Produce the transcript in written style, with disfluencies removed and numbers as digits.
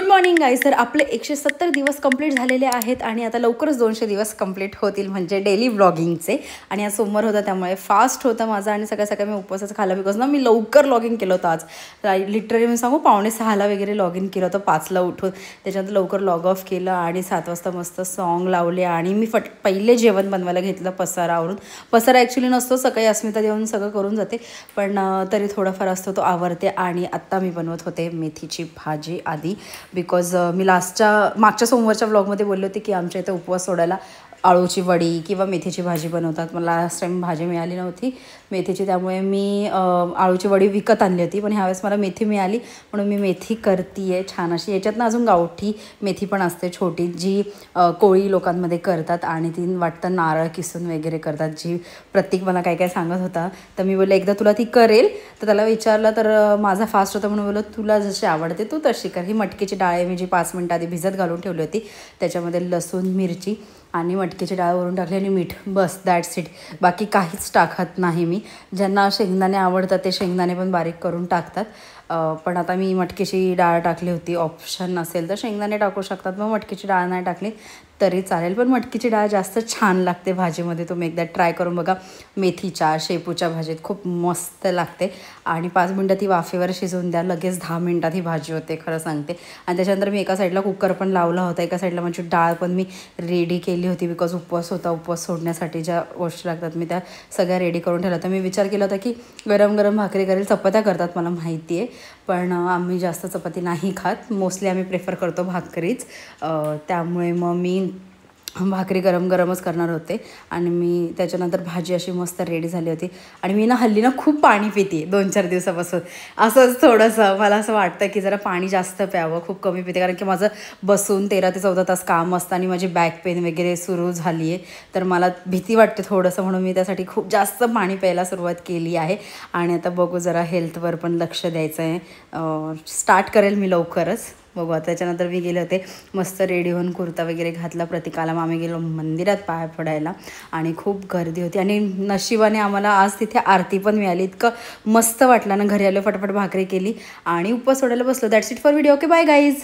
Morning guys. तर आपले 170 दिवस कंप्लीट झालेले आहेत आणि आता लवकरच 200 दिवस कंप्लीट होतील म्हणजे डेली व्लॉगिंगचे. आणि आज सोमवार होता त्यामुळे फास्ट होता माझा आणि सकाळ सकाळी मी उपवासाचं खाल्ला बिकॉज ना मी लवकर लॉग इन केलं होतं आज. लिटरली मी सांगू 5:45 वगैरे लॉग इन केलं होतं 5ला उठून. त्याच्यानंतर लवकर लॉग ऑफ केलं आणि 7 वाजता मस्त सॉन्ग लावले आणि मी पहिले जेवण बनवायला घेतलं पसारावरून. पसारा ॲक्च्युली नसतो, सकाळी अस्मिता देऊन सगळं करून जाते पण तरी थोडाफार असतो तो आवरते. आणि आत्ता मी बनवत होते मेथीची भाजी आधी बिकॉज मी मागच्या सोमवारच्या व्लॉगमध्ये बोलले होते की आमच्या इथं उपवास सोडायला आळूची वडी किंवा मेथीची भाजी बनवतात. मला लास्ट टाईम भाजी मिळाली नव्हती मेथीची, त्यामुळे मी आळूची वडी विकत आणली होती पण ह्यावेळेस मला मेथी मिळाली म्हणून मी मेथी करते आहे छान अशी. याच्यातनं अजून गावठी मेथी पण असते छोटी जी कोळी लोकांमध्ये करतात आणि ती वाटतं नारळ किसून वगैरे करतात, जी प्रत्येक मला काय काय सांगत होता. तर मी बोलले एकदा तुला ती करेल, तर त्याला विचारलं तर माझा फास्ट होता म्हणून बोललो तुला जशी आवडते तू तशी कर. ही मटकीची डाळ मी जी 5 मिनटं आधी भिजत घालून ठेवली होती, त्याच्यामध्ये लसूण मिरची आणि मटकीची डाळ वरून टाकली आणि मीठ, बस दॅट्स इट. बाकी काहीच टाकत नाही मी. ज्यांना शेंगदाणे आवडतात ते शेंगदाणे पण बारीक करून टाकतात. पण आता मी मटकीची डाळ टाकली होती. ऑप्शन नसेल तर शेंगदाणे टाकू शकतात, मग मटकीची डाळ नाही टाकली तरी चालेल. पण मटकीची डाळ जास्त छान लागते भाजीमध्ये. तुम्ही एकदा ट्राय करून बघा. मेथीच्या शेपूच्या भाजीत खूप मस्त लागते. आणि 5 मिनटं ती वाफेवर शिजवून द्या, लगेच 10 मिनटात ही भाजी होते खरं सांगते. आणि त्याच्यानंतर मी एका साईडला कुकर पण लावला होता, एका साईडला माझी डाळ पण मी रेडी केली होती बिकॉज उपवास होता. उपवास सोडण्यासाठी ज्या गोष्टी लागतात मी त्या सगळ्या रेडी करून ठेवल्या. तर मी विचार केला होता की गरम गरम भाकरी करेल. चपात्या करतात मला माहिती आहे पण आम्ही जास्त चपाती नाही खात, मोस्टली आम्ही प्रेफर करतो भाकरीच. त्यामुळे मग मी भाकरी गरम गरमच करणार होते. आणि मी त्याच्यानंतर भाजी अशी मस्त रेडी झाली होती. आणि मी हल्ली खूप पाणी पिते 2-4 दिवसापासून. असंच थोडंसं मला असं वाटतं की जरा पाणी जास्त प्यावं. खूप कमी पिते कारण की माझं बसून 13 ते 14 तास काम असतं आणि माझी बॅक पेन वगैरे सुरू झाली आहे. तर मला भीती वाटते थोडंसं म्हणून मी त्यासाठी खूप जास्त पाणी प्यायला सुरुवात केली आहे. आणि आता बघू जरा हेल्थवर पण लक्ष द्यायचं आहे. स्टार्ट करेल मी लवकरच, बघू. त्याच्यानंतर मी गेले होते मस्त रेडी होऊन कुर्ता वगैरे घातला. प्रतीकाला आम्ही गेलो मंदिरात पाया पडायला आणि खूप गर्दी होती. आणि नशिबाने आम्हाला आज तिथे आरती पण मिळाली. इतकं मस्त वाटलं ना. घरी आलो, फटाफट भाकरी केली आणि उपवास सोडायला बसलो. That's it for video. Okay bye guys.